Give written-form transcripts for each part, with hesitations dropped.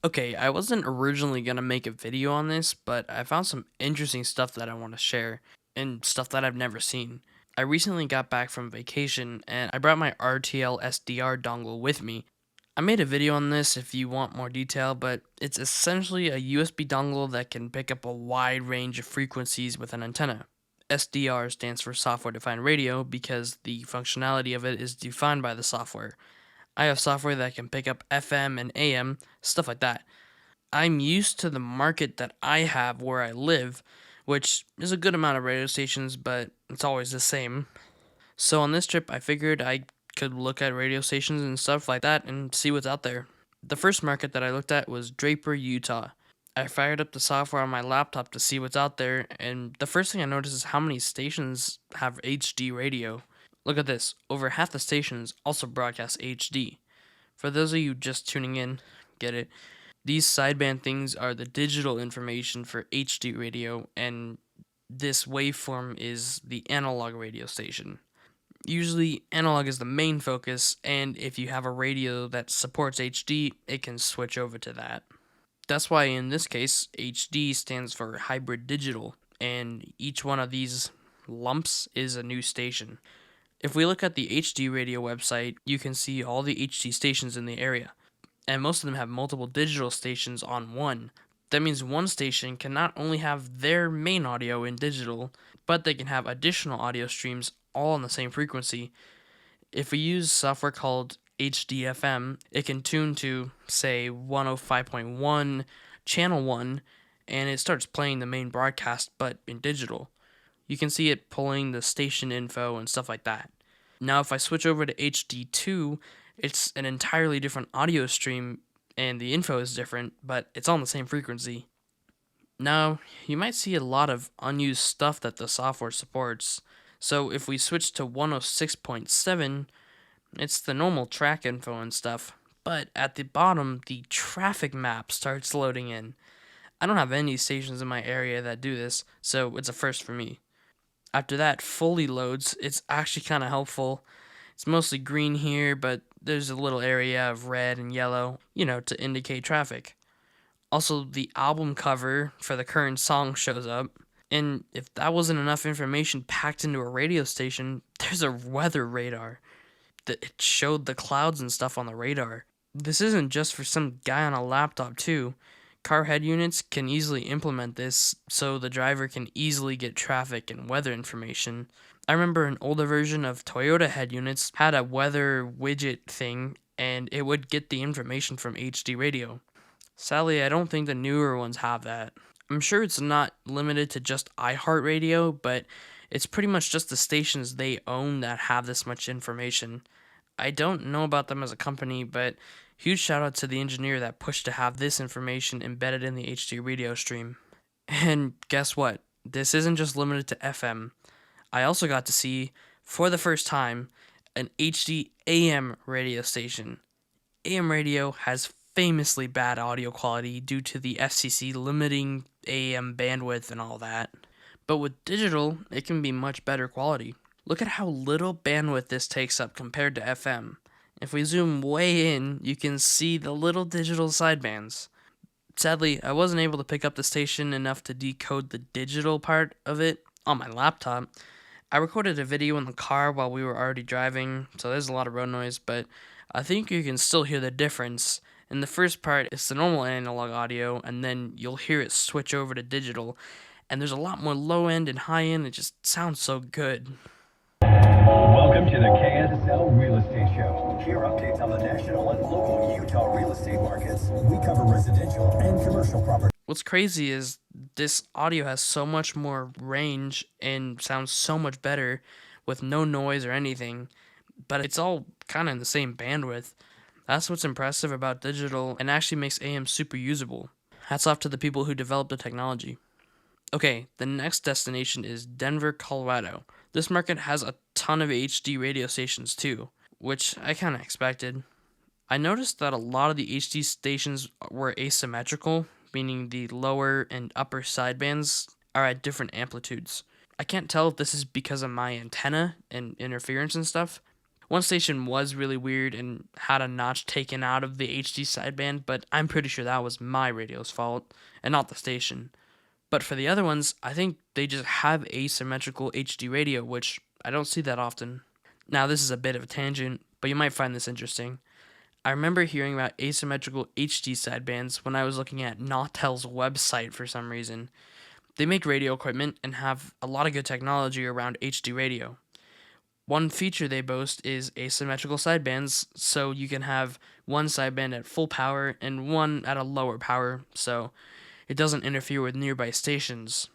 Okay, I wasn't originally gonna make a video on this, but I found some interesting stuff that I want to share and stuff that I've never seen. I recently got back from vacation and I brought my RTL-SDR dongle with me. I made a video on this if you want more detail, but it's essentially a USB dongle that can pick up a wide range of frequencies with an antenna. SDR stands for software defined radio because the functionality of it is defined by the software. I have software that can pick up FM and AM, stuff like that. I'm used to the market that I have where I live, which is a good amount of radio stations, but it's always the same. So on this trip, I figured I could look at radio stations and stuff like that and see what's out there. The first market that I looked at was Draper, Utah. I fired up the software on my laptop to see what's out there, and the first thing I noticed is how many stations have HD radio. Look at this, over half the stations also broadcast HD. For those of you just tuning in, get it? These sideband things are the digital information for HD radio, and this waveform is the analog radio station. Usually, analog is the main focus, and if you have a radio that supports HD, it can switch over to that. That's why, in this case, HD stands for hybrid digital, and each one of these lumps is a new station. If we look at the HD radio website, you can see all the HD stations in the area, and most of them have multiple digital stations on one. That means one station can not only have their main audio in digital, but they can have additional audio streams all on the same frequency. If we use software called HDFM, it can tune to, say, 105.1, channel 1, and it starts playing the main broadcast but in digital. You can see it pulling the station info and stuff like that. Now, if I switch over to HD2, it's an entirely different audio stream and the info is different, but it's on the same frequency. Now, you might see a lot of unused stuff that the software supports. So if we switch to 106.7, it's the normal track info and stuff. But at the bottom, the traffic map starts loading in. I don't have any stations in my area that do this, so it's a first for me. After that fully loads, it's actually kind of helpful. It's mostly green here, but there's a little area of red and yellow, to indicate traffic. Also, the album cover for the current song shows up. And if that wasn't enough information packed into a radio station, there's a weather radar that it showed the clouds and stuff on the radar. This isn't just for some guy on a laptop, too. Car head units can easily implement this so the driver can easily get traffic and weather information. I remember an older version of Toyota head units had a weather widget thing and it would get the information from HD radio. Sadly, I don't think the newer ones have that. I'm sure it's not limited to just iHeartRadio, but it's pretty much just the stations they own that have this much information. I don't know about them as a company, but huge shout out to the engineer that pushed to have this information embedded in the HD radio stream. And guess what? This isn't just limited to FM. I also got to see, for the first time, an HD AM radio station. AM radio has famously bad audio quality due to the FCC limiting AM bandwidth and all that. But with digital, it can be much better quality. Look at how little bandwidth this takes up compared to FM. If we zoom way in, you can see the little digital sidebands. Sadly, I wasn't able to pick up the station enough to decode the digital part of it on my laptop. I recorded a video in the car while we were already driving, so there's a lot of road noise, but I think you can still hear the difference. In the first part, it's the normal analog audio, and then you'll hear it switch over to digital, and there's a lot more low end and high end. It just sounds so good. Welcome to the KSL Real Estate Show. Here are updates on the national and local Utah real estate markets. We cover residential and commercial property. What's crazy is this audio has so much more range and sounds so much better with no noise or anything, but it's all kind of in the same bandwidth. That's what's impressive about digital and actually makes AM super usable. Hats off to the people who developed the technology. Okay, the next destination is Denver, Colorado. This market has a ton of HD radio stations too, which I kind of expected. I noticed that a lot of the HD stations were asymmetrical, meaning the lower and upper sidebands are at different amplitudes. I can't tell if this is because of my antenna and interference and stuff. One station was really weird and had a notch taken out of the HD sideband, but I'm pretty sure that was my radio's fault and not the station. But for the other ones, I think they just have asymmetrical HD radio, which I don't see that often. Now, this is a bit of a tangent, but you might find this interesting. I remember hearing about asymmetrical HD sidebands when I was looking at Nautel's website for some reason. They make radio equipment and have a lot of good technology around HD radio. One feature they boast is asymmetrical sidebands, so you can have one sideband at full power and one at a lower power, so it doesn't interfere with nearby stations.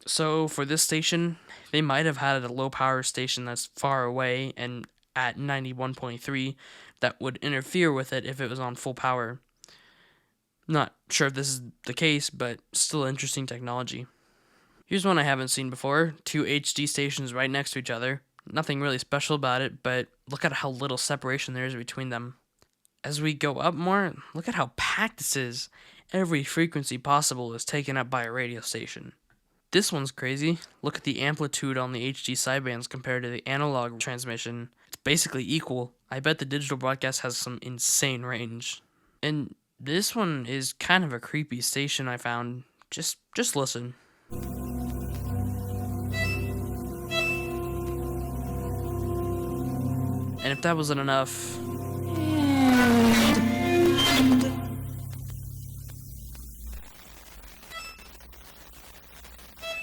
So for this station, they might have had a low power station that's far away and at 91.3 that would interfere with it if it was on full power. Not sure if this is the case, but still interesting technology. Here's one I haven't seen before, two HD stations right next to each other. Nothing really special about it, but look at how little separation there is between them. As we go up more, look at how packed this is. Every frequency possible is taken up by a radio station. This one's crazy. Look at the amplitude on the HD sidebands compared to the analog transmission. It's basically equal. I bet the digital broadcast has some insane range. And this one is kind of a creepy station I found. Just listen. And if that wasn't enough,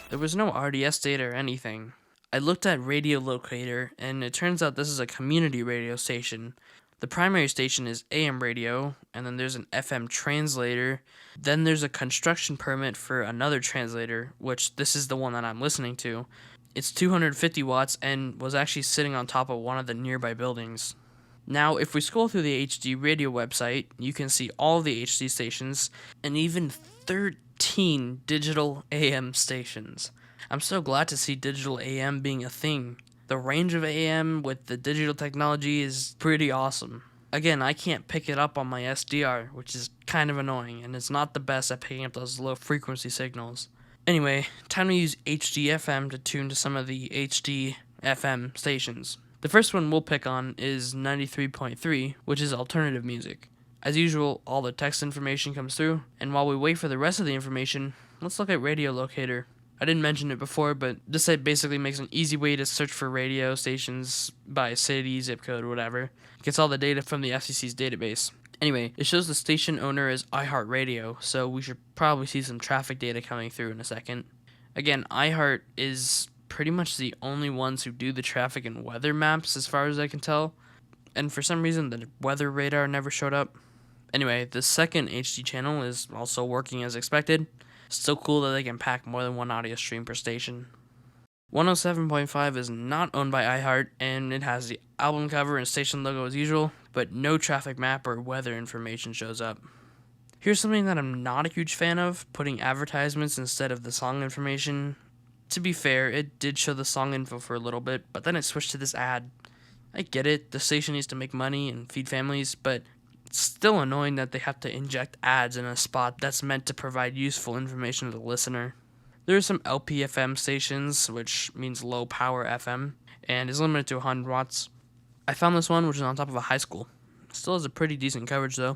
there was no RDS data or anything. I looked at Radio Locator, and it turns out this is a community radio station. The primary station is AM radio, and then there's an FM translator. Then there's a construction permit for another translator, which this is the one that I'm listening to. It's 250 watts and was actually sitting on top of one of the nearby buildings. Now, if we scroll through the HD radio website, you can see all the HD stations and even 13 digital AM stations. I'm so glad to see digital AM being a thing. The range of AM with the digital technology is pretty awesome. Again, I can't pick it up on my SDR, which is kind of annoying, and it's not the best at picking up those low frequency signals. Anyway, time to use HD-FM to tune to some of the HD-FM stations. The first one we'll pick on is 93.3, which is alternative music. As usual, all the text information comes through, and while we wait for the rest of the information, let's look at Radio Locator. I didn't mention it before, but this site basically makes an easy way to search for radio stations by city, zip code, whatever. It gets all the data from the FCC's database. Anyway, it shows the station owner as iHeartRadio, so we should probably see some traffic data coming through in a second. Again, iHeart is pretty much the only ones who do the traffic and weather maps as far as I can tell, and for some reason the weather radar never showed up. Anyway, the second HD channel is also working as expected. Still cool that they can pack more than one audio stream per station. 107.5 is not owned by iHeart, and it has the album cover and station logo as usual, but no traffic map or weather information shows up. Here's something that I'm not a huge fan of, putting advertisements instead of the song information. To be fair, it did show the song info for a little bit, but then it switched to this ad. I get it, the station needs to make money and feed families, but it's still annoying that they have to inject ads in a spot that's meant to provide useful information to the listener. There are some LPFM stations, which means low power FM, and is limited to 100 watts. I found this one, which is on top of a high school. Still has a pretty decent coverage though.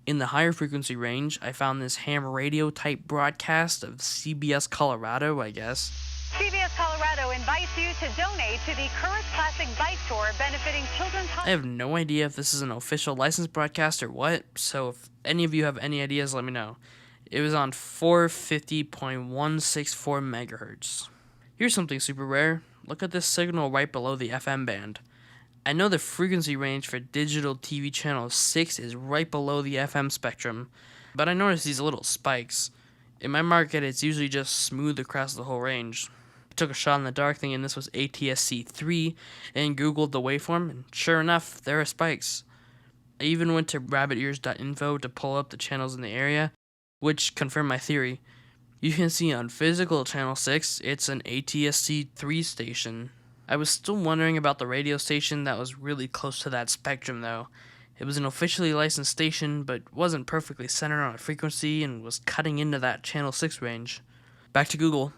In the higher frequency range, I found this ham radio type broadcast of CBS Colorado, I guess. CBS Colorado invites you to donate to the Current Classic Bike Tour benefiting children's... I have no idea if this is an official licensed broadcast or what, so if any of you have any ideas, let me know. It was on 450.164 megahertz. Here's something super rare. Look at this signal right below the FM band. I know the frequency range for digital TV channel 6 is right below the FM spectrum, but I noticed these little spikes. In my market, it's usually just smooth across the whole range. I took a shot in the dark thinking this was ATSC3 and Googled the waveform, and sure enough, there are spikes. I even went to rabbitears.info to pull up the channels in the area, which confirmed my theory. You can see on physical channel 6, it's an ATSC3 station. I was still wondering about the radio station that was really close to that spectrum though. It was an officially licensed station, but wasn't perfectly centered on a frequency and was cutting into that channel 6 range. Back to Google.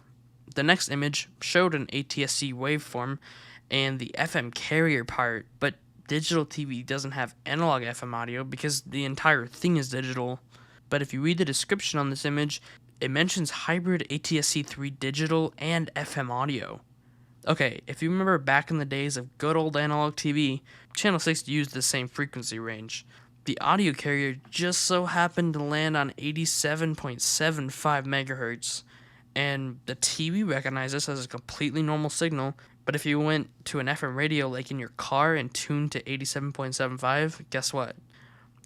The next image showed an ATSC waveform, and the FM carrier part, but digital TV doesn't have analog FM audio because the entire thing is digital. But if you read the description on this image, it mentions hybrid ATSC3 digital and FM audio. Okay, if you remember back in the days of good old analog TV, Channel 6 used the same frequency range. The audio carrier just so happened to land on 87.75 megahertz, and the TV recognized this as a completely normal signal. But if you went to an FM radio like in your car and tuned to 87.75, guess what?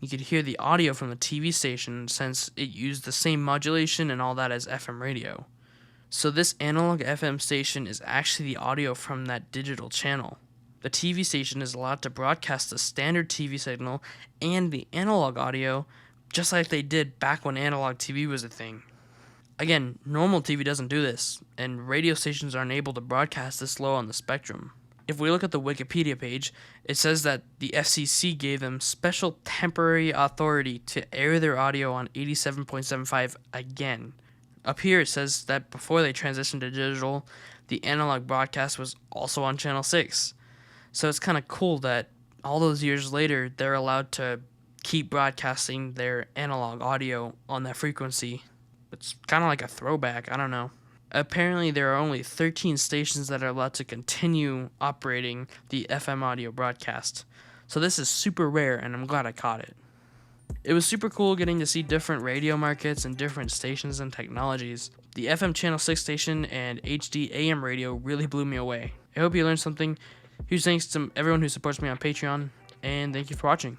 You could hear the audio from the TV station since it used the same modulation and all that as FM radio. So this analog FM station is actually the audio from that digital channel. The TV station is allowed to broadcast the standard TV signal and the analog audio, just like they did back when analog TV was a thing. Again, normal TV doesn't do this, and radio stations aren't able to broadcast this low on the spectrum. If we look at the Wikipedia page, it says that the FCC gave them special temporary authority to air their audio on 87.75 again. Up here it says that before they transitioned to digital, the analog broadcast was also on Channel 6. So it's kind of cool that all those years later, they're allowed to keep broadcasting their analog audio on that frequency. It's kind of like a throwback, I don't know. Apparently, there are only 13 stations that are allowed to continue operating the FM audio broadcast. So this is super rare, and I'm glad I caught it. It was super cool getting to see different radio markets and different stations and technologies. The FM Channel 6 station and HD AM radio really blew me away. I hope you learned something. Huge thanks to everyone who supports me on Patreon, and thank you for watching.